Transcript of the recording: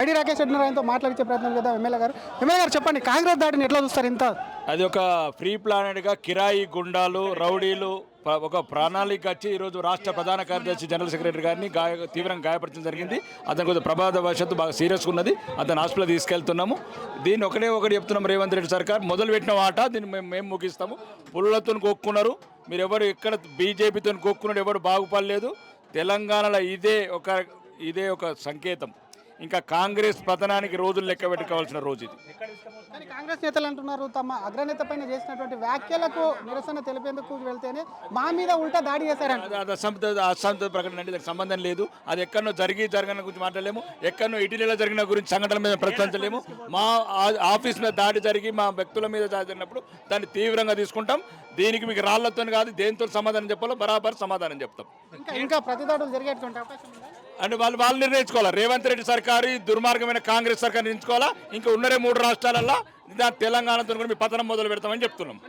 పైడి రాకేష్ రెడ్డి ఆయనతో మాట్లాడించే ప్రయత్నం చేద్దాం. ఎమ్మెల్యే గారు చెప్పండి, కాంగ్రెస్ దాడిని ఎట్లా చూస్తారు? ఇంత అది ఒక ప్రీ ప్లానెడ్గా కిరాయి గుండాలు రౌడీలు ఒక ప్రణాళిక వచ్చి ఈరోజు రాష్ట్ర ప్రధాన కార్యదర్శి జనరల్ సెక్రటరీ గారిని తీవ్రంగా గాయపరచడం జరిగింది. అతను కొంచెం ప్రమాదవశాత్తు బాగా సీరియస్గా ఉన్నది. అతను హాస్పిటల్ తీసుకెళ్తున్నాము. దీన్ని ఒకటి చెప్తున్నాం, రేవంత్ రెడ్డి సర్కార్ మొదలుపెట్టిన ఆట దీన్ని మేము ముగిస్తాము. పుల్లతో కొక్కున్నారు మీరు, ఎవరు ఎక్కడ బీజేపీతో కొక్కున్నాడు ఎవరు బాగుపడలేదు. తెలంగాణలో ఇదే ఒక సంకేతం. ఇంకా కాంగ్రెస్ పతనానికి రోజులు లెక్క పెట్టుకోవాల్సిన రోజు ఇది. కానీ కాంగ్రెస్ నేతలు అంటున్నారు, తమ అగ్రనేత పైన చేసినటువంటి వ్యాఖ్యలకు నిరసన తెలిపేందుకు వెళ్తేనే మా మీద ఉల్టా దాడి చేశారంట. అది అసంత ప్రకటన అండి, దానికి సంబంధం లేదు. అది ఎక్కడో జరగని గురించి మాట్లాడలేము, ఎక్కడో ఇటీవల జరిగిన గురించి సంఘటనల మీద ప్రశ్నించలేము. మా ఆఫీస్ మీద దాడి జరిగి మా వ్యక్తుల మీద దాడి జరిగినప్పుడు దాన్ని తీవ్రంగా తీసుకుంటాం. దీనికి మీకు రాళ్లతో కాదు, దేంతో సమాధానం చెప్పాలో బరాబర్ సమాధానం చెప్తాం. ఇంకా ప్రతిదాడులు జరిగేటువంటి అవకాశం ఉందా? అంటే వాళ్ళు నిర్ణయించుకోవాలా. రేవంత్ రెడ్డి సర్కారు దుర్మార్గమైన కాంగ్రెస్ సర్కారు నిర్ణయించుకోవాలా. ఇంకా ఉన్నరే 3 రాష్ట్రాలల్లో తెలంగాణతో కూడా మీ పతనం మొదలు పెడతామని చెప్తున్నాం.